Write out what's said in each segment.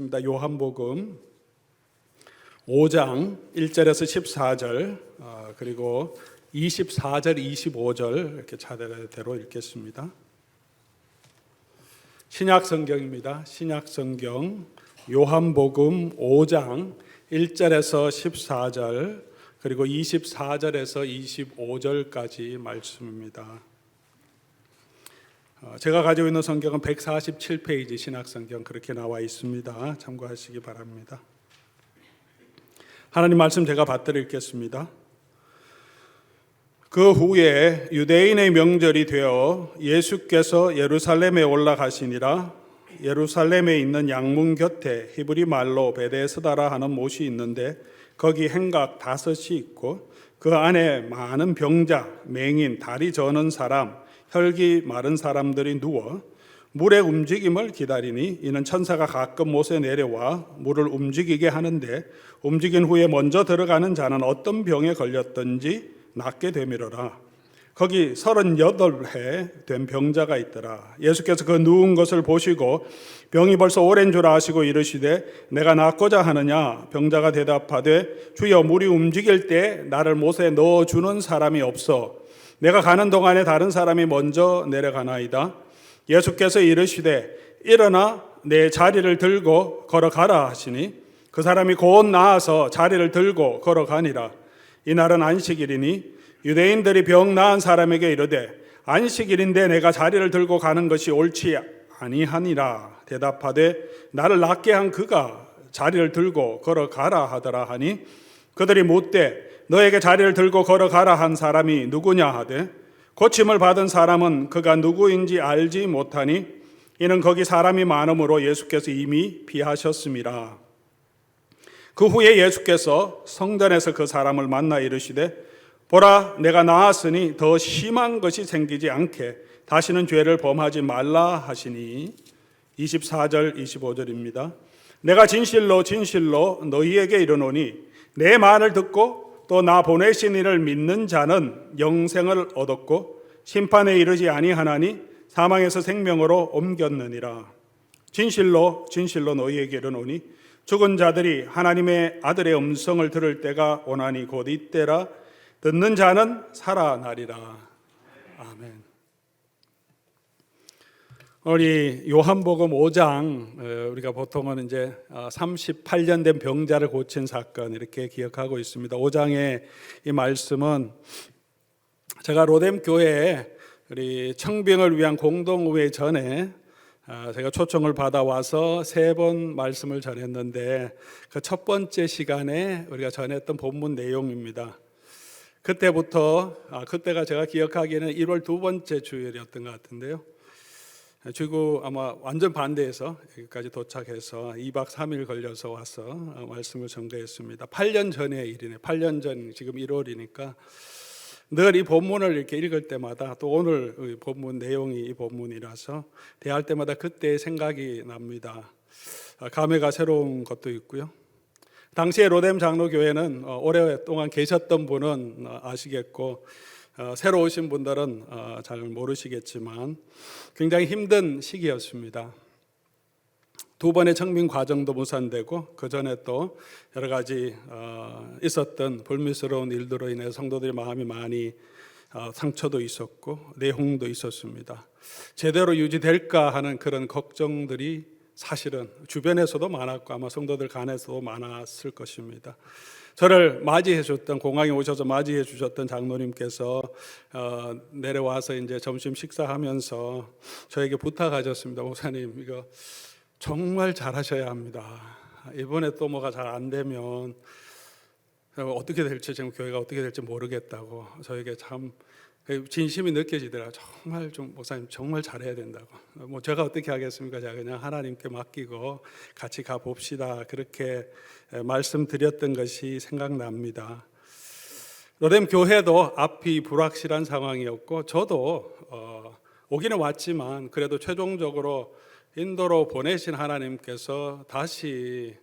요한복음 5장 1절에서 14절 그리고 24절, 25절 이렇게 차례대로 읽겠습니다. 신약 성경입니다. 신약 성경 요한복음 5장 1절에서 14절 그리고 24절에서 25절까지 말씀입니다. 제가 가지고 있는 성경은 147페이지 신약성경 그렇게 나와 있습니다. 참고하시기 바랍니다. 하나님 말씀 제가 받들어 읽겠습니다. 그 후에 유대인의 명절이 되어 예수께서 예루살렘에 올라가시니라. 예루살렘에 있는 양문 곁에 히브리 말로 베데스다라 하는 못이 있는데 거기 행각 5이 있고 그 안에 많은 병자, 맹인, 다리 저는 사람, 혈기 마른 사람들이 누워 물의 움직임을 기다리니 이는 천사가 가끔 못에 내려와 물을 움직이게 하는데 움직인 후에 먼저 들어가는 자는 어떤 병에 걸렸든지 낫게 되미러라. 거기 38해 된 병자가 있더라. 예수께서 그 누운 것을 보시고 병이 벌써 오랜 줄 아시고 이르시되 내가 낫고자 하느냐. 병자가 대답하되 주여 물이 움직일 때 나를 못에 넣어주는 사람이 없어 내가 가는 동안에 다른 사람이 먼저 내려가나이다. 예수께서 이르시되 일어나 내 자리를 들고 걸어가라 하시니 그 사람이 곧 나아서 자리를 들고 걸어가니라. 이날은 안식일이니 유대인들이 병 나은 사람에게 이르되 안식일인데 내가 자리를 들고 가는 것이 옳지 아니하니라. 대답하되 나를 낫게 한 그가 자리를 들고 걸어가라 하더라 하니 그들이 묻되 너에게 자리를 들고 걸어가라 한 사람이 누구냐 하되 고침을 받은 사람은 그가 누구인지 알지 못하니 이는 거기 사람이 많으므로 예수께서 이미 피하셨음이라. 그 후에 예수께서 성전에서 그 사람을 만나 이르시되 보라 내가 나았으니 더 심한 것이 생기지 않게 다시는 죄를 범하지 말라 하시니 24절 25절입니다. 내가 진실로 진실로 너희에게 이르노니 내 말을 듣고 또 나 보내신 이를 믿는 자는 영생을 얻었고 심판에 이르지 아니하나니 사망에서 생명으로 옮겼느니라. 진실로 진실로 너희에게 이르노니 죽은 자들이 하나님의 아들의 음성을 들을 때가 오나니 곧 이때라. 듣는 자는 살아나리라. 아멘. 우리 요한복음 5장 우리가 보통은 이제 38년 된 병자를 고친 사건 이렇게 기억하고 있습니다. 5장의 이 말씀은 제가 로뎀 교회에 우리 청빙을 위한 공동의회 전에 제가 초청을 받아와서 3번 말씀을 전했는데 그 첫 번째 시간에 우리가 전했던 본문 내용입니다. 그때부터 그때가 제가 기억하기에는 1월 2번째 주일이었던 것 같은데요. 지구 아마 완전 반대해서 여기까지 도착해서 2박 3일 걸려서 와서 말씀을 전개했습니다. 8년 전의 일이네. 8년 전 지금 1월이니까 늘 이 본문을 이렇게 읽을 때마다 또 오늘 본문 내용이 이 본문이라서 대할 때마다 그때의 생각이 납니다. 감회가 새로운 것도 있고요. 당시에 로뎀 장로교회는 오랫동안 계셨던 분은 아시겠고 새로 오신 분들은 잘 모르시겠지만 굉장히 힘든 시기였습니다. 2번의 청빙 과정도 무산되고 그 전에 또 여러 가지 있었던 불미스러운 일들로 인해 성도들의 마음이 많이 상처도 있었고 내홍도 있었습니다. 제대로 유지될까 하는 그런 걱정들이 사실은 주변에서도 많았고 아마 성도들 간에서도 많았을 것입니다. 저를 맞이해 주셨던 공항에 오셔서 맞이해 주셨던 장로님께서 내려와서 이제 점심 식사하면서 저에게 부탁하셨습니다. 목사님 이거 정말 잘하셔야 합니다. 이번에 또 뭐가 잘 안 되면 어떻게 될지 지금 교회가 어떻게 될지 모르겠다고 저에게 참 진심이 느껴지더라고요. 정말 좀 목사님 정말 잘해야 된다고. 뭐 제가 어떻게 하겠습니까? 제가 그냥 하나님께 맡기고 같이 가 봅시다. 그렇게 말씀드렸던 것이 생각납니다. 로뎀 교회도 앞이 불확실한 상황이었고 저도 오기는 왔지만 그래도 최종적으로 인도로 보내신 하나님께서 다시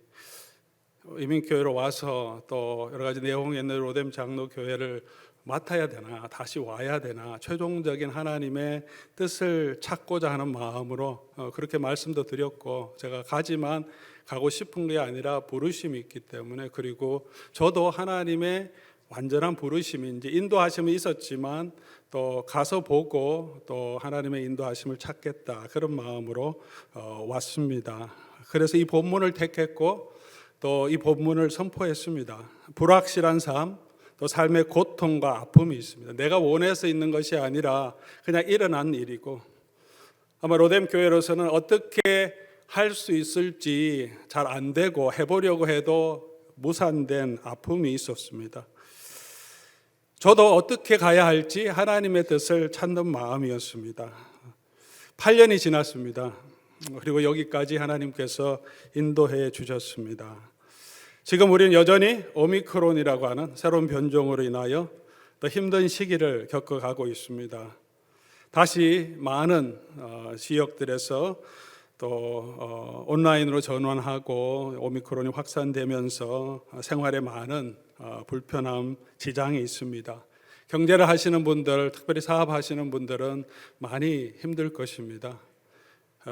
이민교회로 와서 또 여러 가지 내용이 있는 로뎀 장로교회를 맡아야 되나 다시 와야 되나 최종적인 하나님의 뜻을 찾고자 하는 마음으로 그렇게 말씀도 드렸고 제가 가지만 가고 싶은 게 아니라 부르심이 있기 때문에, 그리고 저도 하나님의 완전한 부르심이 이제 인도하심이 있었지만 또 가서 보고 또 하나님의 인도하심을 찾겠다, 그런 마음으로 왔습니다. 그래서 이 본문을 택했고 또 이 본문을 선포했습니다. 불확실한 삶, 또 삶의 고통과 아픔이 있습니다. 내가 원해서 있는 것이 아니라 그냥 일어난 일이고, 아마 로뎀 교회로서는 어떻게 할 수 있을지 잘 안 되고 해보려고 해도 무산된 아픔이 있었습니다. 저도 어떻게 가야 할지 하나님의 뜻을 찾는 마음이었습니다. 8년이 지났습니다. 그리고 여기까지 하나님께서 인도해 주셨습니다. 지금 우리는 여전히 오미크론이라고 하는 새로운 변종으로 인하여 더 힘든 시기를 겪어가고 있습니다. 다시 많은 지역들에서 또 온라인으로 전환하고 오미크론이 확산되면서 생활에 많은 불편함, 지장이 있습니다. 경제를 하시는 분들, 특별히 사업하시는 분들은 많이 힘들 것입니다.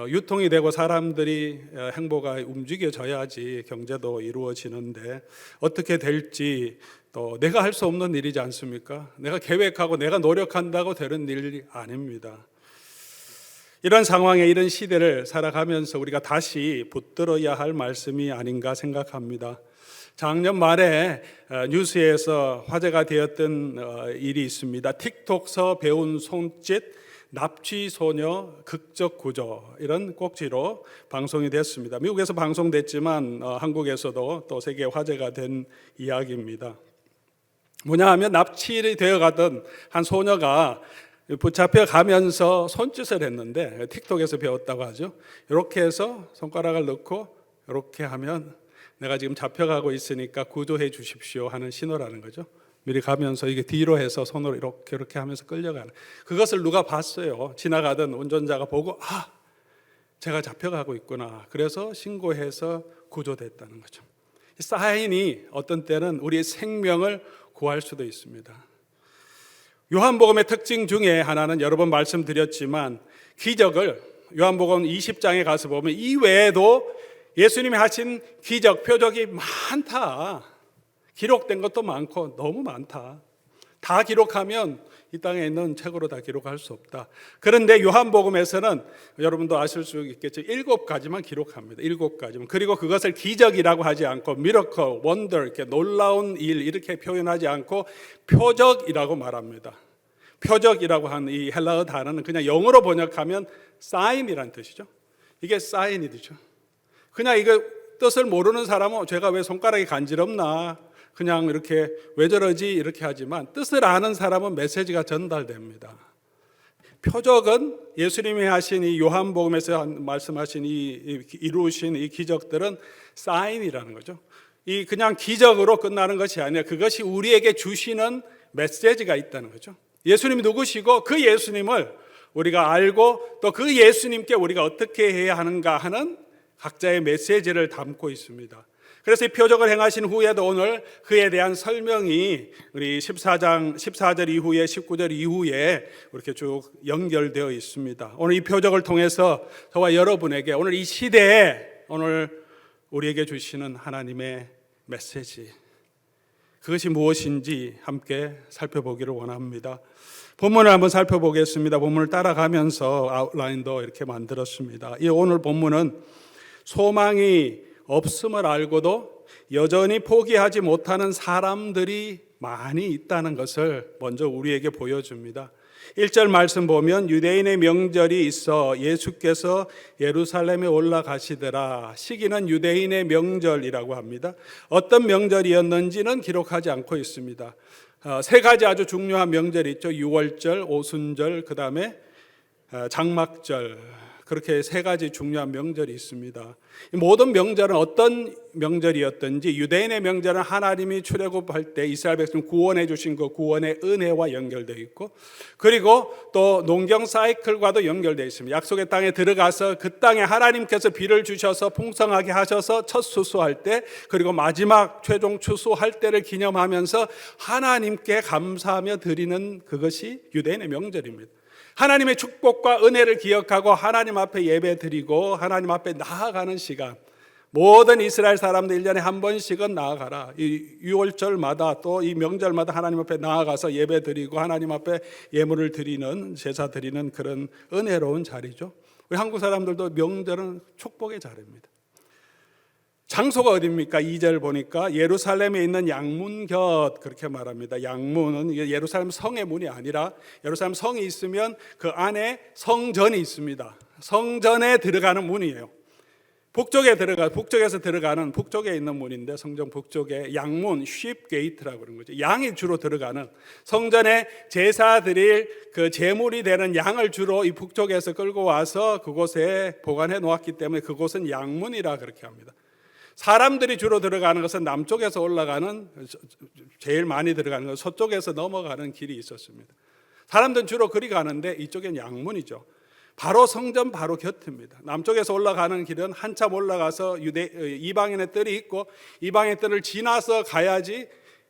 유통이 되고 사람들이 행보가 움직여져야지 경제도 이루어지는데 어떻게 될지 또 내가 할 수 없는 일이지 않습니까? 내가 계획하고 내가 노력한다고 되는 일이 아닙니다. 이런 상황에, 이런 시대를 살아가면서 우리가 다시 붙들어야 할 말씀이 아닌가 생각합니다. 작년 말에 뉴스에서 화제가 되었던 일이 있습니다. 틱톡서 배운 손짓 납치 소녀 극적 구조, 이런 꼭지로 방송이 됐습니다. 미국에서 방송됐지만 한국에서도 또 세계 화제가 된 이야기입니다. 뭐냐 하면 납치이 되어가던 한 소녀가 붙잡혀 가면서 손짓을 했는데, 틱톡에서 배웠다고 하죠. 이렇게 해서 손가락을 넣고 이렇게 하면 내가 지금 잡혀가고 있으니까 구조해 주십시오 하는 신호라는 거죠. 미리 가면서 이게 뒤로 해서 손으로 이렇게 하면서 끌려가는, 그것을 누가 봤어요. 지나가던 운전자가 보고 제가 잡혀가고 있구나. 그래서 신고해서 구조됐다는 거죠. 사인이 어떤 때는 우리의 생명을 구할 수도 있습니다. 요한복음의 특징 중에 하나는 여러 번 말씀드렸지만, 기적을 요한복음 20장에 가서 보면 이 외에도 예수님이 하신 기적, 표적이 많다. 기록된 것도 많고 너무 많다. 다 기록하면 이 땅에 있는 책으로 다 기록할 수 없다. 그런데 요한복음에서는 여러분도 아실 수 있겠죠. 7가지만 기록합니다. 7가지만. 그리고 그것을 기적이라고 하지 않고 미러클, 원더, 이렇게 놀라운 일 이렇게 표현하지 않고 표적이라고 말합니다. 표적이라고 하는 이 헬라어 단어는 그냥 영어로 번역하면 사인이라는 뜻이죠. 이게 사인이죠. 그냥 이거 뜻을 모르는 사람은 제가 왜 손가락이 간지럽나, 그냥 이렇게 왜 저러지 이렇게 하지만, 뜻을 아는 사람은 메시지가 전달됩니다. 표적은 예수님이 하신 이 요한복음에서 말씀하신 이루신 이 기적들은 사인이라는 거죠. 이 그냥 기적으로 끝나는 것이 아니라 그것이 우리에게 주시는 메시지가 있다는 거죠. 예수님이 누구시고 그 예수님을 우리가 알고 또 그 예수님께 우리가 어떻게 해야 하는가 하는 각자의 메시지를 담고 있습니다. 그래서 이 표적을 행하신 후에도 오늘 그에 대한 설명이 우리 14절 이후에 19절 이후에 이렇게 쭉 연결되어 있습니다. 오늘 이 표적을 통해서 저와 여러분에게 오늘 이 시대에 오늘 우리에게 주시는 하나님의 메시지, 그것이 무엇인지 함께 살펴보기를 원합니다. 본문을 한번 살펴보겠습니다. 본문을 따라가면서 아웃라인도 이렇게 만들었습니다. 이 오늘 본문은 소망이 없음을 알고도 여전히 포기하지 못하는 사람들이 많이 있다는 것을 먼저 우리에게 보여줍니다. 1절 말씀 보면 유대인의 명절이 있어 예수께서 예루살렘에 올라가시더라. 시기는 유대인의 명절이라고 합니다. 어떤 명절이었는지는 기록하지 않고 있습니다. 3가지 아주 중요한 명절이 있죠. 유월절, 오순절, 그 다음에 장막절, 그렇게 3가지 중요한 명절이 있습니다. 모든 명절은 어떤 명절이었든지 유대인의 명절은 하나님이 출애굽할 때 이스라엘 백성 구원해 주신 그 구원의 은혜와 연결되어 있고, 그리고 또 농경 사이클과도 연결되어 있습니다. 약속의 땅에 들어가서 그 땅에 하나님께서 비를 주셔서 풍성하게 하셔서 첫 수수할 때, 그리고 마지막 최종 추수할 때를 기념하면서 하나님께 감사하며 드리는 그것이 유대인의 명절입니다. 하나님의 축복과 은혜를 기억하고 하나님 앞에 예배 드리고 하나님 앞에 나아가는 시간, 모든 이스라엘 사람들 1년에 한 번씩은 나아가라. 이 유월절마다 또 이 명절마다 하나님 앞에 나아가서 예배 드리고 하나님 앞에 예물을 드리는, 제사 드리는 그런 은혜로운 자리죠. 우리 한국 사람들도 명절은 축복의 자리입니다. 장소가 어디입니까? 2절 보니까 예루살렘에 있는 양문곁 그렇게 말합니다. 양문은 예루살렘 성의 문이 아니라 예루살렘 성이 있으면 그 안에 성전이 있습니다. 성전에 들어가는 문이에요. 북쪽에서 들어가는 북쪽에 있는 문인데 성전 북쪽에 양문, 쉽 게이트라고 그러는 거죠. 양이 주로 들어가는 성전에 제사 드릴 그 제물이 되는 양을 주로 이 북쪽에서 끌고 와서 그곳에 보관해 놓았기 때문에 그곳은 양문이라 그렇게 합니다. 사람들이 주로 들어가는 것은 남쪽에서 올라가는, 제일 많이 들어가는 것은 서쪽에서 넘어가는 길이 있었습니다. 사람들은 주로 그리 가는데 이쪽엔 양문이죠. 바로 성전 바로 곁입니다. 남쪽에서 올라가는 길은 한참 올라가서 이방인의 뜰이 있고 이방인의 뜰을 지나서 가야지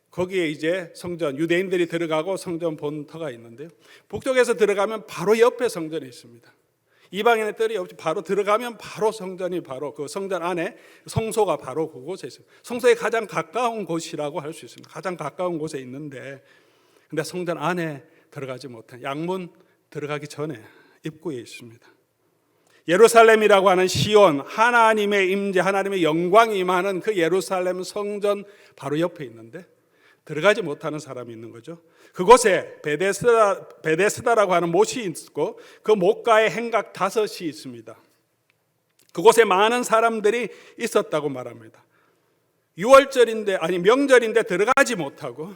거기에 이제 성전, 유대인들이 들어가고 성전 본터가 있는데요. 북쪽에서 들어가면 바로 옆에 성전이 있습니다. 이방인의 뜰이 없이 바로 들어가면 바로 성전이 바로 그 성전 안에 성소가 바로 그곳에 있습니다. 성소에 가장 가까운 곳이라고 할 수 있습니다. 가장 가까운 곳에 있는데 근데 성전 안에 들어가지 못한 양문 들어가기 전에 입구에 있습니다. 예루살렘이라고 하는 시온, 하나님의 임재, 하나님의 영광이 임하는 그 예루살렘 성전 바로 옆에 있는데 들어가지 못하는 사람이 있는 거죠. 그곳에 베데스다라고 하는 못이 있고 그 못가에 행각 5이 있습니다. 그곳에 많은 사람들이 있었다고 말합니다. 명절인데 들어가지 못하고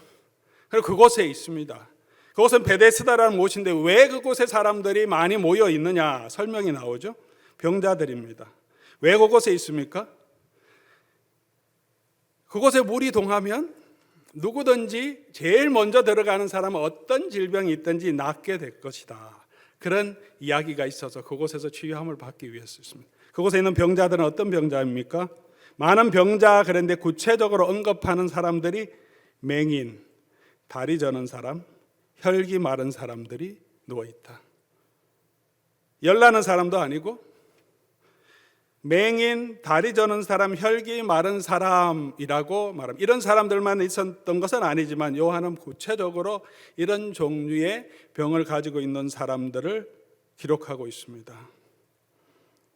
그리고 그곳에 있습니다. 그곳은 베데스다라는 못인데 왜 그곳에 사람들이 많이 모여 있느냐 설명이 나오죠. 병자들입니다. 왜 그곳에 있습니까? 그곳에 물이 동하면 누구든지 제일 먼저 들어가는 사람은 어떤 질병이 있든지 낫게 될 것이다. 그런 이야기가 있어서 그곳에서 치유함을 받기 위해서였습니다. 그곳에 있는 병자들은 어떤 병자입니까? 많은 병자, 그런데 구체적으로 언급하는 사람들이 맹인, 다리 저는 사람, 혈기 마른 사람들이 누워있다. 열나는 사람도 아니고 맹인, 다리 저는 사람, 혈기 마른 사람이라고 말합니다. 이런 사람들만 있었던 것은 아니지만 요한은 구체적으로 이런 종류의 병을 가지고 있는 사람들을 기록하고 있습니다.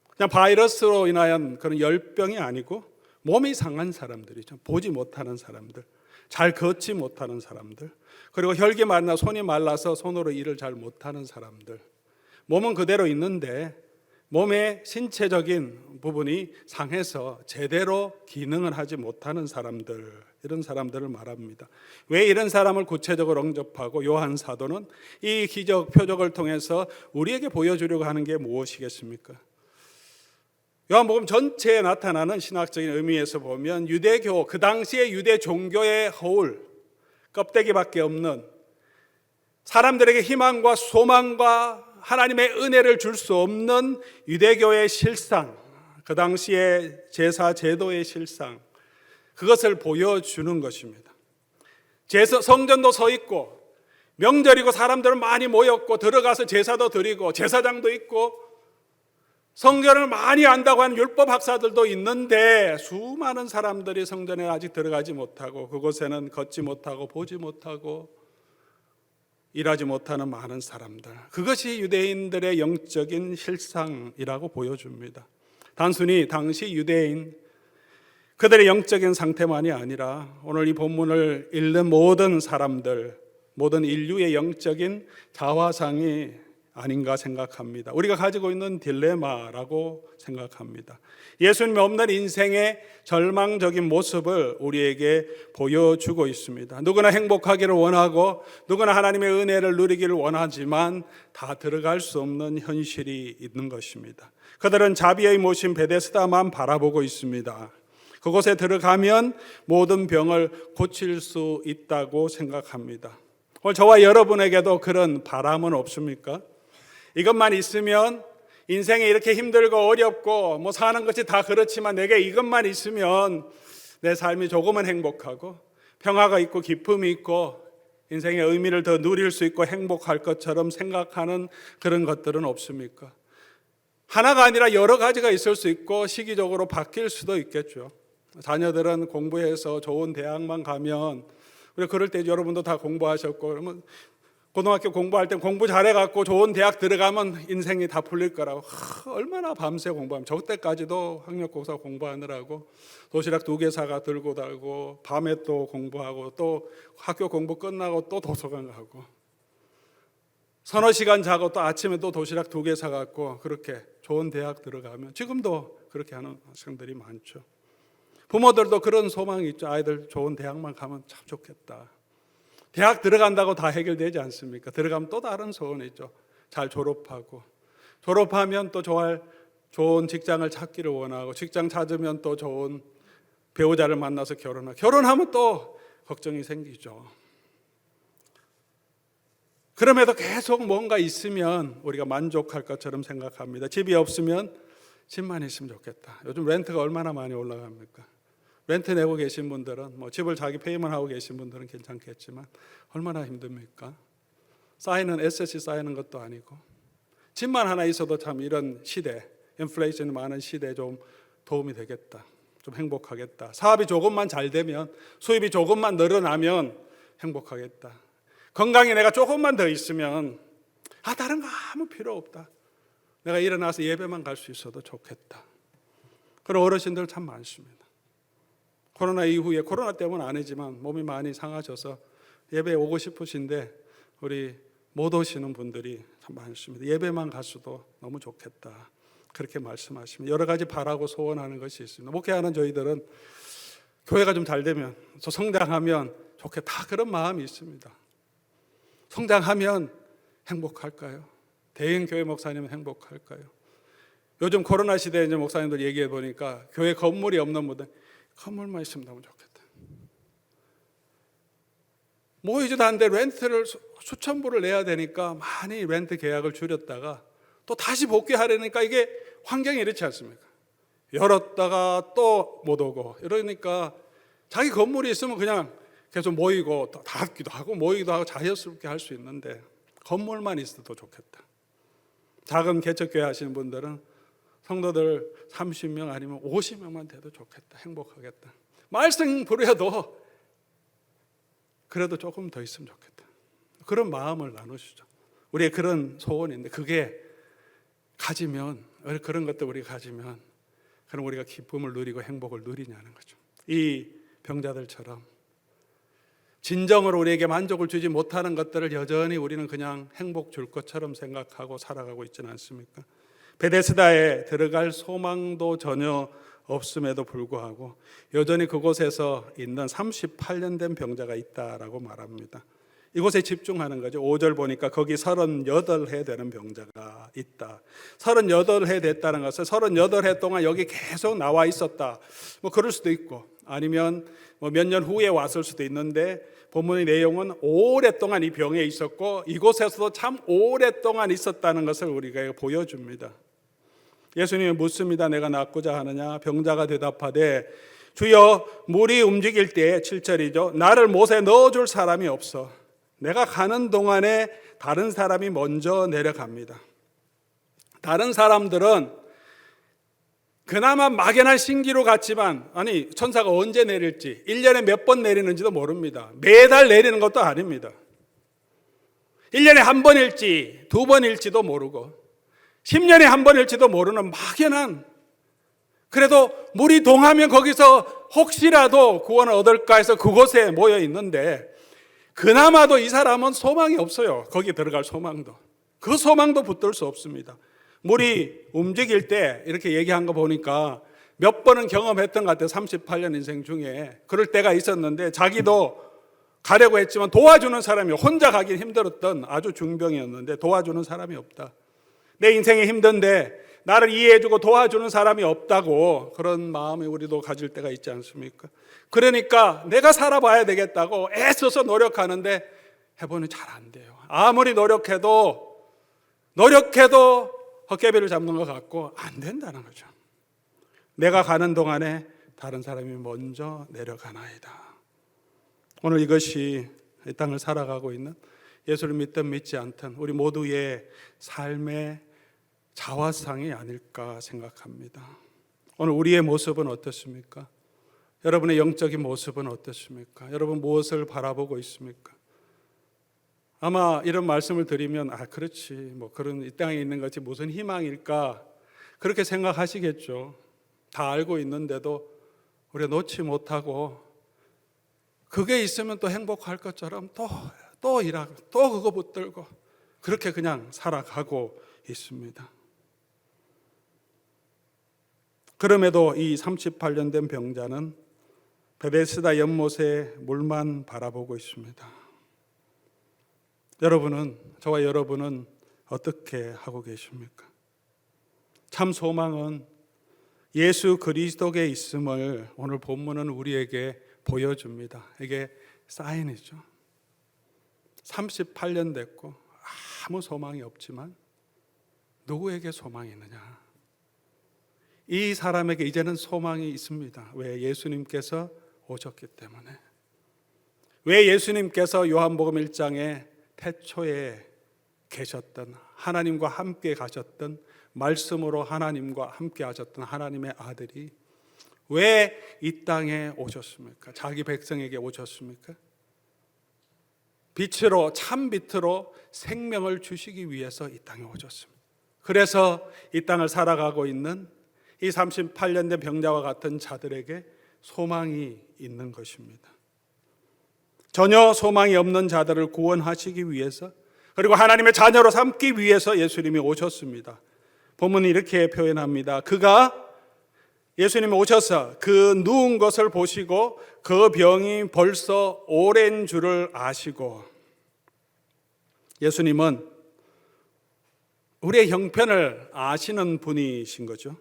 그냥 바이러스로 인한 그런 열병이 아니고 몸이 상한 사람들이죠. 보지 못하는 사람들, 잘 걷지 못하는 사람들, 그리고 혈기 마르나 손이 말라서 손으로 일을 잘 못하는 사람들. 몸은 그대로 있는데 몸의 신체적인 부분이 상해서 제대로 기능을 하지 못하는 사람들, 이런 사람들을 말합니다. 왜 이런 사람을 구체적으로 언급하고 요한 사도는 이 기적 표적을 통해서 우리에게 보여주려고 하는 게 무엇이겠습니까? 요한복음 전체에 나타나는 신학적인 의미에서 보면 유대교, 그 당시의 유대 종교의 허울, 껍데기밖에 없는, 사람들에게 희망과 소망과 하나님의 은혜를 줄 수 없는 유대교의 실상, 그 당시의 제사 제도의 실상, 그것을 보여주는 것입니다. 성전도 서 있고 명절이고 사람들은 많이 모였고 들어가서 제사도 드리고 제사장도 있고 성전을 많이 안다고 하는 율법 학사들도 있는데 수많은 사람들이 성전에 아직 들어가지 못하고 그곳에는 걷지 못하고 보지 못하고 일하지 못하는 많은 사람들, 그것이 유대인들의 영적인 실상이라고 보여줍니다. 단순히 당시 유대인 그들의 영적인 상태만이 아니라 오늘 이 본문을 읽는 모든 사람들, 모든 인류의 영적인 자화상이 아닌가 생각합니다. 우리가 가지고 있는 딜레마라고 생각합니다. 예수님이 없는 인생의 절망적인 모습을 우리에게 보여주고 있습니다. 누구나 행복하기를 원하고 누구나 하나님의 은혜를 누리기를 원하지만 다 들어갈 수 없는 현실이 있는 것입니다. 그들은 자비의 못인 베데스다만 바라보고 있습니다. 그곳에 들어가면 모든 병을 고칠 수 있다고 생각합니다. 오늘 저와 여러분에게도 그런 바람은 없습니까? 이것만 있으면 인생이 이렇게 힘들고 어렵고 뭐 사는 것이 다 그렇지만 내게 이것만 있으면 내 삶이 조금은 행복하고 평화가 있고 기쁨이 있고 인생의 의미를 더 누릴 수 있고 행복할 것처럼 생각하는 그런 것들은 없습니까? 하나가 아니라 여러 가지가 있을 수 있고 시기적으로 바뀔 수도 있겠죠. 자녀들은 공부해서 좋은 대학만 가면, 우리 그럴 때 여러분도 다 공부하셨고, 그러면 고등학교 공부할 때 공부 잘해갖고 좋은 대학 들어가면 인생이 다 풀릴 거라고 얼마나 밤새 공부하면, 저 때까지도 학력고사 공부하느라고 도시락 2개 사가 들고 다니고 밤에 또 공부하고 또 학교 공부 끝나고 또 도서관 가고 서너 시간 자고 또 아침에 또 도시락 2개 사갖고 그렇게 좋은 대학 들어가면, 지금도 그렇게 하는 학생들이 많죠. 부모들도 그런 소망이 있죠. 아이들 좋은 대학만 가면 참 좋겠다. 대학 들어간다고 다 해결되지 않습니까? 들어가면 또 다른 소원이 있죠. 잘 졸업하고, 졸업하면 또 좋은 직장을 찾기를 원하고, 직장 찾으면 또 좋은 배우자를 만나서 결혼하고, 결혼하면 또 걱정이 생기죠. 그럼에도 계속 뭔가 있으면 우리가 만족할 것처럼 생각합니다. 집이 없으면 집만 있으면 좋겠다. 요즘 렌트가 얼마나 많이 올라갑니까? 렌트 내고 계신 분들은, 집을 자기 페이먼 하고 계신 분들은 괜찮겠지만 얼마나 힘듭니까? 쌓이는 에셋이 쌓이는 것도 아니고, 집만 하나 있어도 참 이런 시대, 인플레이션이 많은 시대에 좀 도움이 되겠다, 좀 행복하겠다. 사업이 조금만 잘 되면, 수입이 조금만 늘어나면 행복하겠다. 건강이 내가 조금만 더 있으면 다른 거 아무 필요 없다. 내가 일어나서 예배만 갈 수 있어도 좋겠다. 그런 어르신들 참 많습니다. 코로나 이후에, 코로나 때문은 아니지만 몸이 많이 상하셔서 예배에 오고 싶으신데 우리 못 오시는 분들이 참 많습니다. 예배만 갔어도 너무 좋겠다, 그렇게 말씀하시면 여러 가지 바라고 소원하는 것이 있습니다. 목회하는 저희들은 교회가 좀 잘 되면, 저 성장하면 좋겠다, 그런 마음이 있습니다. 성장하면 행복할까요? 대형교회 목사님은 행복할까요? 요즘 코로나 시대에 이제 목사님들 얘기해 보니까 교회 건물이 없는 분들, 건물만 있으면 너무 좋겠다. 모이지도 않는데 렌트를 수천 불을 내야 되니까 많이 렌트 계약을 줄였다가 또 다시 복귀하려니까 이게 환경이 이렇지 않습니까? 열었다가 또 못 오고 이러니까 자기 건물이 있으면 그냥 계속 모이고 또 닫기도 하고 모이기도 하고 자연스럽게 할 수 있는데 건물만 있어도 좋겠다. 작은 개척교회 하시는 분들은 성도들 30명 아니면 50명만 돼도 좋겠다, 행복하겠다. 말씀 부려도 그래도 조금 더 있으면 좋겠다, 그런 마음을 나누시죠. 우리의 그런 소원인데, 그게 가지면, 그런 것도 우리가 가지면 그럼 우리가 기쁨을 누리고 행복을 누리냐는 거죠. 이 병자들처럼 진정으로 우리에게 만족을 주지 못하는 것들을 여전히 우리는 그냥 행복 줄 것처럼 생각하고 살아가고 있지는 않습니까? 베데스다에 들어갈 소망도 전혀 없음에도 불구하고 여전히 그곳에서 있는 38년 된 병자가 있다라고 말합니다. 이곳에 집중하는 거죠. 5절 보니까 거기 38해 되는 병자가 있다. 38해 됐다는 것은 38해 동안 여기 계속 나와 있었다, 그럴 수도 있고, 아니면 몇 년 후에 왔을 수도 있는데, 본문의 내용은 오랫동안 이 병에 있었고 이곳에서도 참 오랫동안 있었다는 것을 우리가 보여줍니다. 예수님이 묻습니다. 내가 낫고자 하느냐? 병자가 대답하되 주여, 물이 움직일 때, 7절이죠, 나를 못에 넣어줄 사람이 없어. 내가 가는 동안에 다른 사람이 먼저 내려갑니다. 다른 사람들은 그나마 막연한 신기루 같지만, 아니 천사가 언제 내릴지, 1년에 몇 번 내리는지도 모릅니다. 매달 내리는 것도 아닙니다. 1년에 한 번일지 2번일지도 모르고 10년에 한 번일지도 모르는 막연한, 그래도 물이 동하면 거기서 혹시라도 구원을 얻을까 해서 그곳에 모여 있는데, 그나마도 이 사람은 소망이 없어요. 거기 들어갈 소망도, 그 소망도 붙들 수 없습니다. 물이 움직일 때 이렇게 얘기한 거 보니까 몇 번은 경험했던 것 같아요. 38년 인생 중에 그럴 때가 있었는데, 자기도 가려고 했지만 도와주는 사람이, 혼자 가긴 힘들었던 아주 중병이었는데 도와주는 사람이 없다. 내 인생이 힘든데 나를 이해해주고 도와주는 사람이 없다고, 그런 마음이 우리도 가질 때가 있지 않습니까? 그러니까 내가 살아봐야 되겠다고 애써서 노력하는데 해보니 잘 안 돼요. 아무리 노력해도 헛개비를 잡는 것 같고 안 된다는 거죠. 내가 가는 동안에 다른 사람이 먼저 내려가나이다. 오늘 이것이 이 땅을 살아가고 있는, 예수를 믿든 믿지 않든 우리 모두의 삶의 자화상이 아닐까 생각합니다. 오늘 우리의 모습은 어떻습니까? 여러분의 영적인 모습은 어떻습니까? 여러분 무엇을 바라보고 있습니까? 아마 이런 말씀을 드리면 그렇지 뭐 그런 이 땅에 있는 것이 무슨 희망일까 그렇게 생각하시겠죠. 다 알고 있는데도 우리가 놓지 못하고 그게 있으면 또 행복할 것처럼 또 일하고 또 그거 붙들고 그렇게 그냥 살아가고 있습니다. 그럼에도 이 38년 된 병자는 베데스다 연못의 물만 바라보고 있습니다. 여러분은, 저와 여러분은 어떻게 하고 계십니까? 참 소망은 예수 그리스도에 있음을 오늘 본문은 우리에게 보여줍니다. 이게 사인이죠. 38년 됐고 아무 소망이 없지만 누구에게 소망이 있느냐? 이 사람에게 이제는 소망이 있습니다. 왜? 예수님께서 오셨기 때문에. 왜? 예수님께서 요한복음 1장에 태초에 계셨던 하나님과 함께 가셨던 말씀으로 하나님과 함께 하셨던 하나님의 아들이 왜 이 땅에 오셨습니까? 자기 백성에게 오셨습니까? 빛으로, 참 빛으로 생명을 주시기 위해서 이 땅에 오셨습니다. 그래서 이 땅을 살아가고 있는 이 38년 된 병자와 같은 자들에게 소망이 있는 것입니다. 전혀 소망이 없는 자들을 구원하시기 위해서, 그리고 하나님의 자녀로 삼기 위해서 예수님이 오셨습니다. 본문이 이렇게 표현합니다. 예수님이 오셔서 그 누운 것을 보시고 그 병이 벌써 오랜 줄을 아시고, 예수님은 우리의 형편을 아시는 분이신 거죠.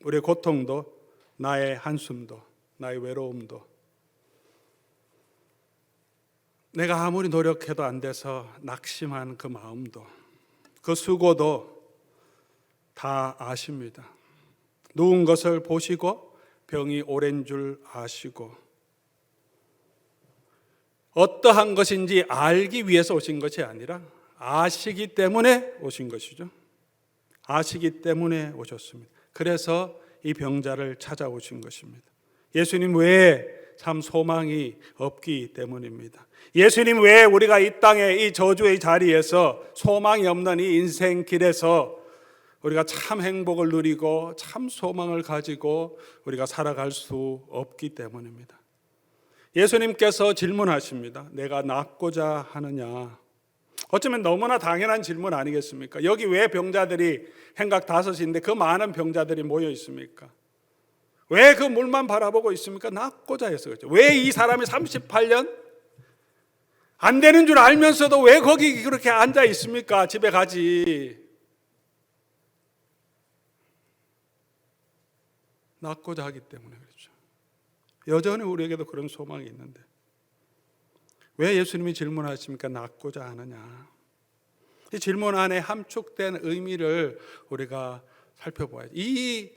우리의 고통도, 나의 한숨도, 나의 외로움도, 내가 아무리 노력해도 안 돼서 낙심한 그 마음도, 그 수고도 다 아십니다. 누운 것을 보시고 병이 오랜 줄 아시고, 어떠한 것인지 알기 위해서 오신 것이 아니라 아시기 때문에 오신 것이죠. 아시기 때문에 오셨습니다. 그래서 이 병자를 찾아오신 것입니다. 예수님 외에 참 소망이 없기 때문입니다. 예수님 외에 우리가 이 땅에 이 저주의 자리에서 소망이 없는 이 인생 길에서 우리가 참 행복을 누리고 참 소망을 가지고 우리가 살아갈 수 없기 때문입니다. 예수님께서 질문하십니다. 내가 낫고자 하느냐? 어쩌면 너무나 당연한 질문 아니겠습니까? 여기 왜 병자들이 행각 5인데 그 많은 병자들이 모여 있습니까? 왜 그 물만 바라보고 있습니까? 낫고자 해서 그렇죠. 왜 이 사람이 38년 안 되는 줄 알면서도 왜 거기 그렇게 앉아 있습니까? 집에 가지. 낫고자 하기 때문에 그렇죠. 여전히 우리에게도 그런 소망이 있는데 왜 예수님이 질문하십니까? 낫고자 하느냐? 이 질문 안에 함축된 의미를 우리가 살펴봐야죠. 이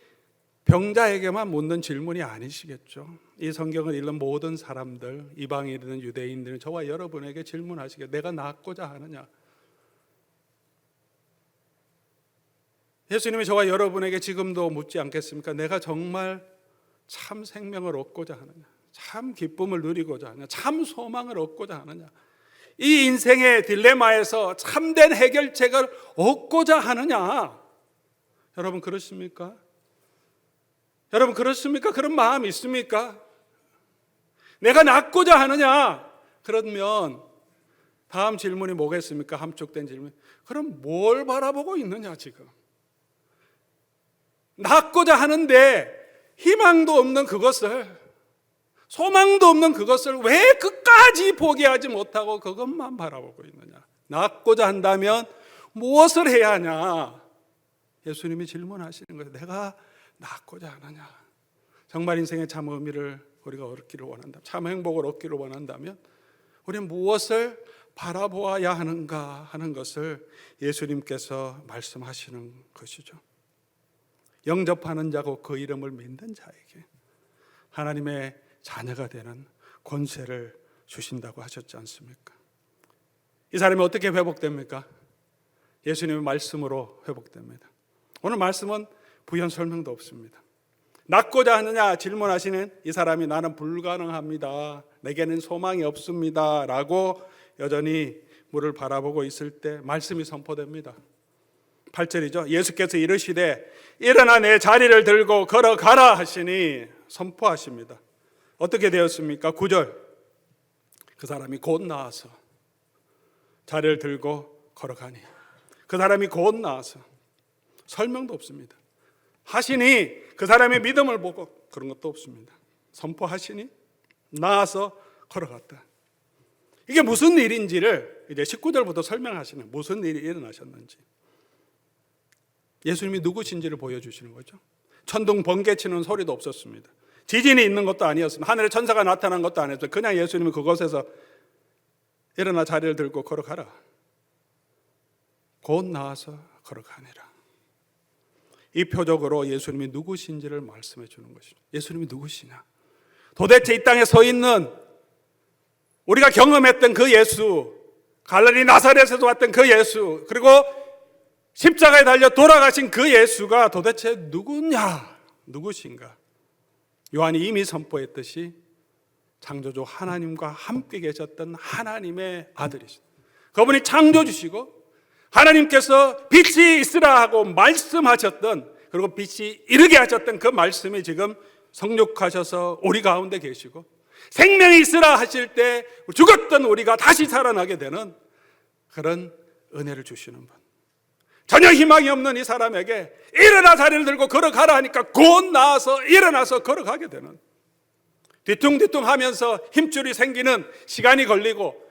병자에게만 묻는 질문이 아니시겠죠. 이 성경을 읽는 모든 사람들, 이방인이든 유대인들은 저와 여러분에게 질문하시겠죠. 내가 낫고자 하느냐? 예수님이 저와 여러분에게 지금도 묻지 않겠습니까? 내가 정말 참 생명을 얻고자 하느냐? 참 기쁨을 누리고자 하느냐? 참 소망을 얻고자 하느냐? 이 인생의 딜레마에서 참된 해결책을 얻고자 하느냐? 여러분 그렇습니까? 여러분 그렇습니까? 그런 마음 있습니까? 내가 낫고자 하느냐? 그러면 다음 질문이 뭐겠습니까? 함축된 질문. 그럼 뭘 바라보고 있느냐 지금? 낫고자 하는데 희망도 없는 그것을, 소망도 없는 그것을 왜 끝까지 포기하지 못하고 그것만 바라보고 있느냐? 낫고자 한다면 무엇을 해야 하냐? 예수님이 질문하시는 거예요. 내가 낫고자 하느냐? 정말 인생의 참 의미를 우리가 얻기를 원한다면, 참 행복을 얻기를 원한다면 우리는 무엇을 바라보아야 하는가 하는 것을 예수님께서 말씀하시는 것이죠. 영접하는 자고 그 이름을 믿는 자에게 하나님의 자녀가 되는 권세를 주신다고 하셨지 않습니까? 이 사람이 어떻게 회복됩니까? 예수님의 말씀으로 회복됩니다. 오늘 말씀은 부연 설명도 없습니다. 낫고자 하느냐 질문하시는 이 사람이 나는 불가능합니다, 내게는 소망이 없습니다 라고 여전히 물을 바라보고 있을 때 말씀이 선포됩니다. 8절이죠. 예수께서 이르시되 일어나 내 자리를 들고 걸어가라 하시니 선포하십니다. 어떻게 되었습니까? 9절, 그 사람이 곧 나와서 자리를 들고 걸어가니, 그 사람이 곧 나와서, 설명도 없습니다. 하시니 그 사람의 믿음을 보고, 그런 것도 없습니다. 선포하시니 나와서 걸어갔다. 이게 무슨 일인지를 이제 19절부터 설명하시는, 무슨 일이 일어나셨는지, 예수님이 누구신지를 보여주시는 거죠. 천둥 번개치는 소리도 없었습니다. 지진이 있는 것도 아니었습니다. 하늘에 천사가 나타난 것도 아니었어요. 그냥 예수님이 그곳에서 일어나 자리를 들고 걸어가라, 곧 나와서 걸어가니라. 이 표적으로 예수님이 누구신지를 말씀해 주는 것입니다. 예수님이 누구시냐, 도대체 이 땅에 서 있는 우리가 경험했던 그 예수, 갈릴리 나사렛에서 왔던 그 예수, 그리고 십자가에 달려 돌아가신 그 예수가 도대체 누구냐, 누구신가. 요한이 이미 선포했듯이 창조주 하나님과 함께 계셨던 하나님의 아들이십니다. 그분이 창조주시고 하나님께서 빛이 있으라 하고 말씀하셨던, 그리고 빛이 이르게 하셨던 그 말씀이 지금 성육하셔서 우리 가운데 계시고, 생명이 있으라 하실 때 죽었던 우리가 다시 살아나게 되는 그런 은혜를 주시는 분. 전혀 희망이 없는 이 사람에게 일어나 자리를 들고 걸어가라 하니까 곧 나와서 일어나서 걸어가게 되는, 뒤뚱뒤뚱 하면서 힘줄이 생기는 시간이 걸리고,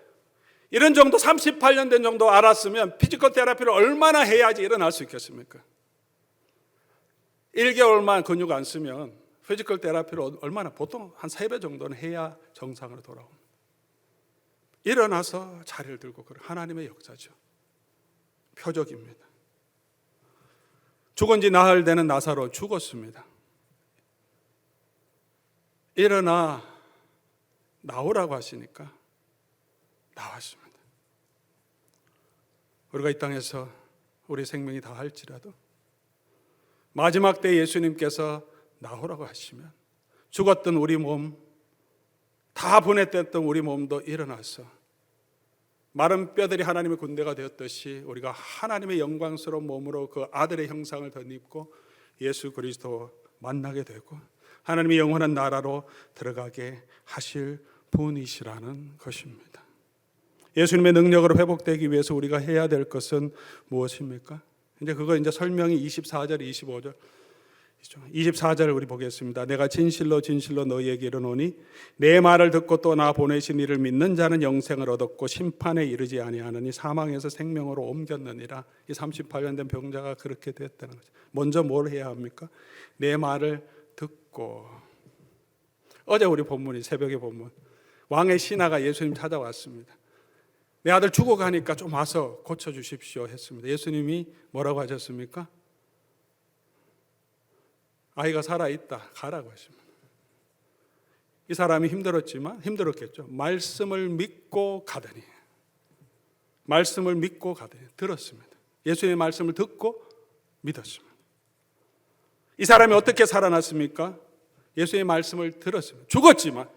이런 정도 38년 된 정도 알았으면 피지컬 테라피를 얼마나 해야지 일어날 수 있겠습니까? 1개월만 근육 안 쓰면 피지컬 테라피를 얼마나, 보통 한 3배 정도는 해야 정상으로 돌아옵니다. 일어나서 자리를 들고 걸어, 하나님의 역사죠. 표적입니다. 죽은 지 나흘 되는 나사로 죽었습니다. 일어나 나오라고 하시니까 나왔습니다. 우리가 이 땅에서 우리 생명이 다 할지라도 마지막 때 예수님께서 나오라고 하시면 죽었던 우리 몸, 다 분해됐던 우리 몸도 일어나서 마른 뼈들이 하나님의 군대가 되었듯이 우리가 하나님의 영광스러운 몸으로 그 아들의 형상을 덧입고 예수 그리스도 만나게 되고 하나님의 영원한 나라로 들어가게 하실 분이시라는 것입니다. 예수님의 능력으로 회복되기 위해서 우리가 해야 될 것은 무엇입니까? 이제 그거 이제 설명이 24절, 25절. 24절을 우리 보겠습니다. 내가 진실로 진실로 너희에게 이르노니 내 말을 듣고 또 나 보내신 이를 믿는 자는 영생을 얻었고 심판에 이르지 아니하느니 사망에서 생명으로 옮겼느니라. 이 38년 된 병자가 그렇게 됐다는 거죠. 먼저 뭘 해야 합니까? 내 말을 듣고. 어제 우리 본문이, 새벽의 본문, 왕의 신하가 예수님 찾아왔습니다. 내 아들 죽어가니까 좀 와서 고쳐주십시오 했습니다. 예수님이 뭐라고 하셨습니까? 아이가 살아있다, 가라고 하십니다. 이 사람이 힘들었겠죠. 말씀을 믿고 가더니, 말씀을 믿고 가더니 들었습니다. 예수님의 말씀을 듣고 믿었습니다. 이 사람이 어떻게 살아났습니까? 예수님의 말씀을 들었습니다. 죽었지만,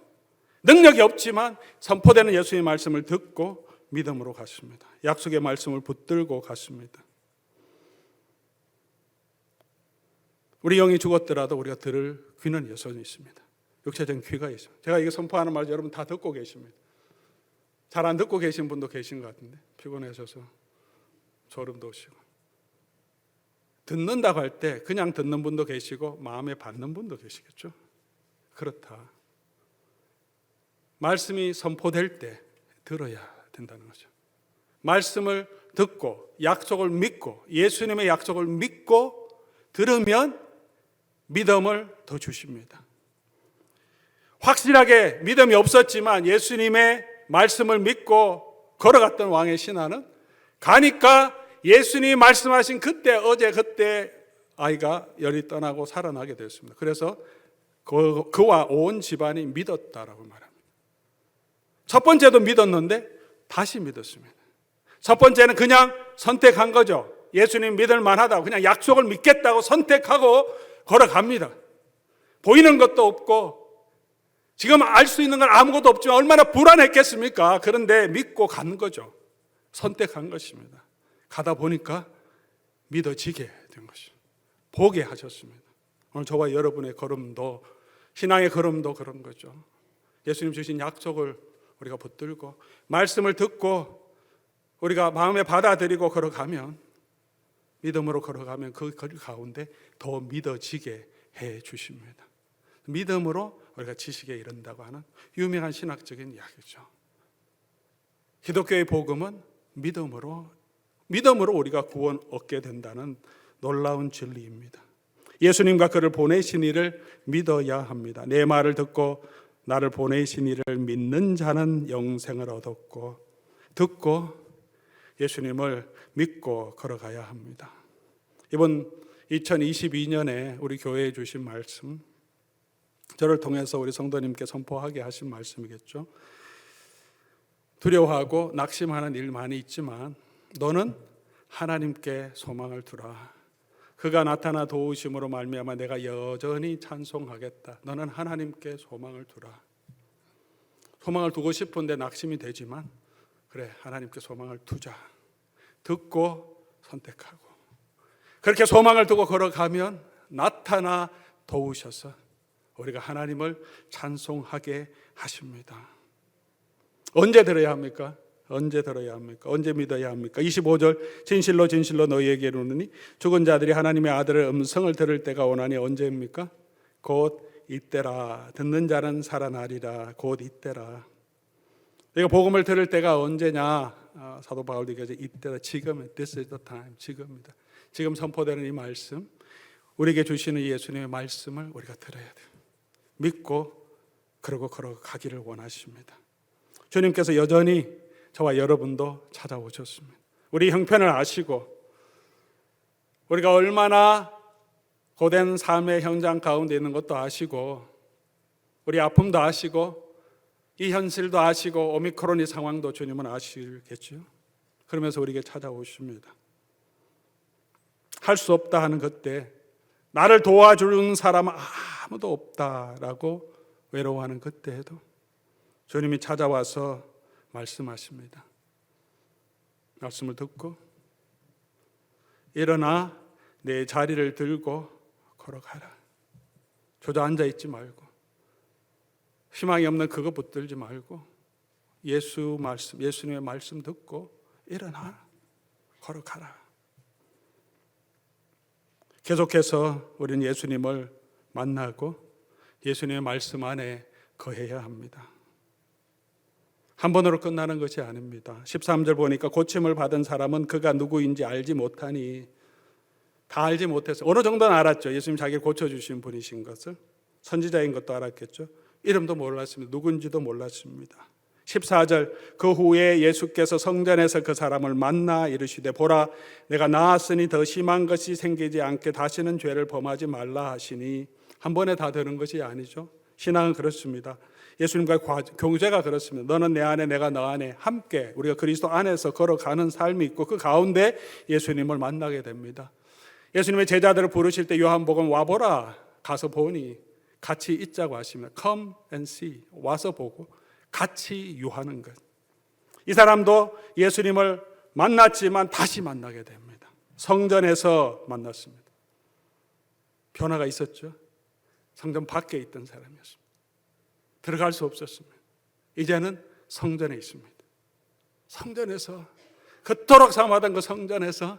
능력이 없지만 선포되는 예수님의 말씀을 듣고 믿음으로 갔습니다. 약속의 말씀을 붙들고 갔습니다. 우리 영이 죽었더라도 우리가 들을 귀는 여전히 있습니다. 육체적인 귀가 있습니다. 제가 이게 선포하는 말 여러분 다 듣고 계십니다. 잘 안 듣고 계신 분도 계신 것 같은데, 피곤하셔서 졸음 돋으시고, 듣는다고 할 때 그냥 듣는 분도 계시고 마음에 받는 분도 계시겠죠. 그렇다. 말씀이 선포될 때 들어야 된다는 거죠. 말씀을 듣고 약속을 믿고, 예수님의 약속을 믿고 들으면 믿음을 더 주십니다. 확실하게 믿음이 없었지만 예수님의 말씀을 믿고 걸어갔던 왕의 신하는 가니까 예수님이 말씀하신 그때, 어제 그때 아이가 열이 떠나고 살아나게 되었습니다. 그래서 그와 온 집안이 믿었다라고 말합니다. 첫 번째도 믿었는데 다시 믿었습니다. 첫 번째는 그냥 선택한 거죠. 예수님 믿을 만하다고 그냥 약속을 믿겠다고 선택하고 걸어갑니다. 보이는 것도 없고 지금 알 수 있는 건 아무것도 없지만 얼마나 불안했겠습니까? 그런데 믿고 간 거죠. 선택한 것입니다. 가다 보니까 믿어지게 된 것이죠. 보게 하셨습니다. 오늘 저와 여러분의 걸음도, 신앙의 걸음도 그런 거죠. 예수님 주신 약속을 우리가 붙들고 말씀을 듣고 우리가 마음에 받아들이고 걸어가면, 믿음으로 걸어가면 그 가운데 더 믿어지게 해 주십니다. 믿음으로 우리가 지식에 이른다고 하는 유명한 신학적인 이야기죠. 기독교의 복음은 믿음으로 우리가 구원 얻게 된다는 놀라운 진리입니다. 예수님과 그를 보내신 이를 믿어야 합니다. 내 말을 듣고 나를 보내신 이를 믿는 자는 영생을 얻었고, 듣고 예수님을 믿고 걸어가야 합니다. 이번 2022년에 우리 교회에 주신 말씀, 저를 통해서 우리 성도님께 선포하게 하신 말씀이겠죠. 두려워하고 낙심하는 일 많이 있지만 너는 하나님께 소망을 두라. 그가 나타나 도우심으로 말미암아 내가 여전히 찬송하겠다. 너는 하나님께 소망을 두라. 소망을 두고 싶은데 낙심이 되지만 그래, 하나님께 소망을 두자. 듣고 선택하고 그렇게 소망을 두고 걸어가면 나타나 도우셔서 우리가 하나님을 찬송하게 하십니다. 언제 들어야 합니까? 언제 들어야 합니까? 언제 믿어야 합니까? 25절 진실로 진실로 너희에게 이르노니 죽은 자들이 하나님의 아들의 음성을 들을 때가 오나니 언제입니까? 곧 이때라. 듣는 자는 살아나리라. 곧 이때라. 내가 복음을 들을 때가 언제냐? 사도 바울도 얘기하죠. 이때라. 지금, this is the time. 지금입니다. 지금 선포되는 이 말씀, 우리에게 주시는 예수님의 말씀을 우리가 들어야 돼요. 믿고 그러고 걸어가기를 원하십니다. 주님께서 여전히 저와 여러분도 찾아오셨습니다. 우리 형편을 아시고 우리가 얼마나 고된 삶의 현장 가운데 있는 것도 아시고 우리 아픔도 아시고 이 현실도 아시고 오미크론의 상황도 주님은 아시겠죠. 그러면서 우리에게 찾아오십니다. 할 수 없다 하는 그때, 나를 도와주는 사람은 아무도 없다라고 외로워하는 그때에도 주님이 찾아와서 말씀하십니다. 말씀을 듣고 일어나 내 자리를 들고 걸어가라. 주저앉아 있지 말고 희망이 없는 그거 붙들지 말고 예수님의 말씀 듣고 일어나 걸어가라. 계속해서 우리는 예수님을 만나고 예수님의 말씀 안에 거해야 합니다. 한 번으로 끝나는 것이 아닙니다. 13절 보니까 고침을 받은 사람은 그가 누구인지 알지 못하니, 다 알지 못해서 어느 정도는 알았죠. 예수님 자기를 고쳐주신 분이신 것을. 선지자인 것도 알았겠죠. 이름도 몰랐습니다. 누군지도 몰랐습니다. 14절 그 후에 예수께서 성전에서 그 사람을 만나 이르시되 보라 내가 나았으니 더 심한 것이 생기지 않게 다시는 죄를 범하지 말라 하시니, 한 번에 다 되는 것이 아니죠. 신앙은 그렇습니다. 예수님과의 교제가 그렇습니다. 너는 내 안에 내가 너 안에 함께 우리가 그리스도 안에서 걸어가는 삶이 있고 그 가운데 예수님을 만나게 됩니다. 예수님의 제자들을 부르실 때 요한복음 와보라 가서 보니 같이 있자고 하십니다. Come and see. 와서 보고 같이 유하는 것. 이 사람도 예수님을 만났지만 다시 만나게 됩니다. 성전에서 만났습니다. 변화가 있었죠. 성전 밖에 있던 사람이었습니다. 들어갈 수 없었습니다. 이제는 성전에 있습니다. 성전에서, 그토록 사모하던 그 성전에서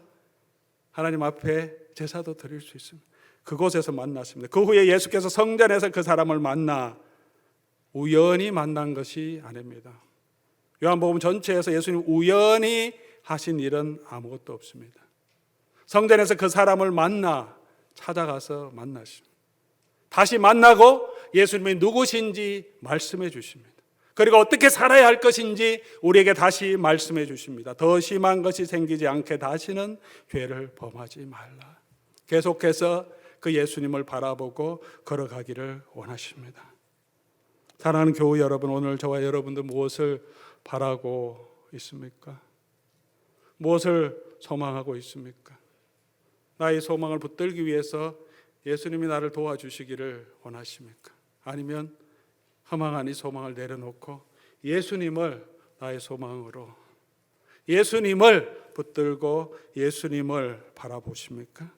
하나님 앞에 제사도 드릴 수 있습니다. 그곳에서 만났습니다. 그 후에 예수께서 성전에서 그 사람을 만나 우연히 만난 것이 아닙니다. 요한복음 전체에서 예수님 우연히 하신 일은 아무것도 없습니다. 성전에서 그 사람을 만나 찾아가서 만나십니다. 다시 만나고 예수님이 누구신지 말씀해 주십니다. 그리고 어떻게 살아야 할 것인지 우리에게 다시 말씀해 주십니다. 더 심한 것이 생기지 않게 다시는 죄를 범하지 말라. 계속해서 그 예수님을 바라보고 걸어가기를 원하십니다. 사랑하는 교우 여러분, 오늘 저와 여러분들 무엇을 바라고 있습니까? 무엇을 소망하고 있습니까? 나의 소망을 붙들기 위해서 예수님이 나를 도와주시기를 원하십니까? 아니면 허망한 이 소망을 내려놓고 예수님을 나의 소망으로, 예수님을 붙들고 예수님을 바라보십니까?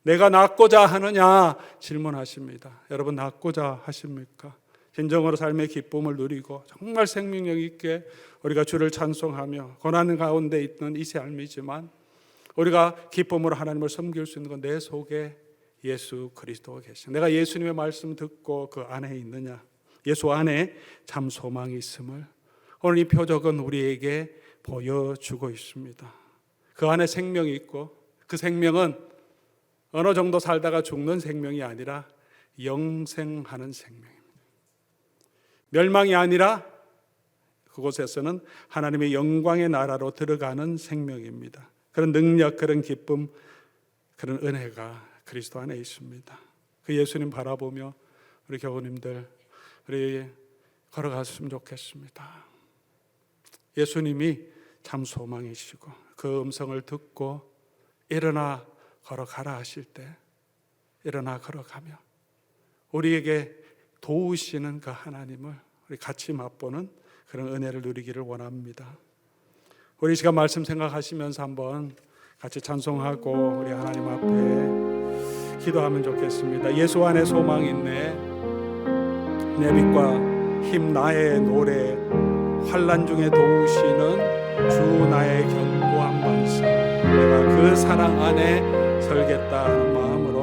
내가 낫고자 하느냐 질문하십니다. 여러분, 낫고자 하십니까? 진정으로 삶의 기쁨을 누리고 정말 생명력 있게 우리가 주를 찬송하며 고난 가운데 있는 이 삶이지만 우리가 기쁨으로 하나님을 섬길 수 있는 건 내 속에 예수 그리스도가 계신, 내가 예수님의 말씀 듣고 그 안에 있느냐, 예수 안에 참 소망이 있음을 오늘 이 표적은 우리에게 보여주고 있습니다. 그 안에 생명이 있고 그 생명은 어느 정도 살다가 죽는 생명이 아니라 영생하는 생명입니다. 멸망이 아니라 그곳에서는 하나님의 영광의 나라로 들어가는 생명입니다. 그런 능력, 그런 기쁨, 그런 은혜가 그리스도 안에 있습니다. 그 예수님 바라보며 우리 교우님들 우리 걸어갔으면 좋겠습니다. 예수님이 참 소망이시고 그 음성을 듣고 일어나 걸어가라 하실 때 일어나 걸어가며 우리에게 도우시는 그 하나님을 우리 같이 맛보는 그런 은혜를 누리기를 원합니다. 우리 시간 말씀 생각하시면서 한번 같이 찬송하고 우리 하나님 앞에 기도하면 좋겠습니다. 예수 안에 소망이 있네. 내 빛과 힘 나의 노래, 환난 중에 도우시는 주 나의 견고한 반석, 내가 그 사랑 안에 설겠다 하는 마음으로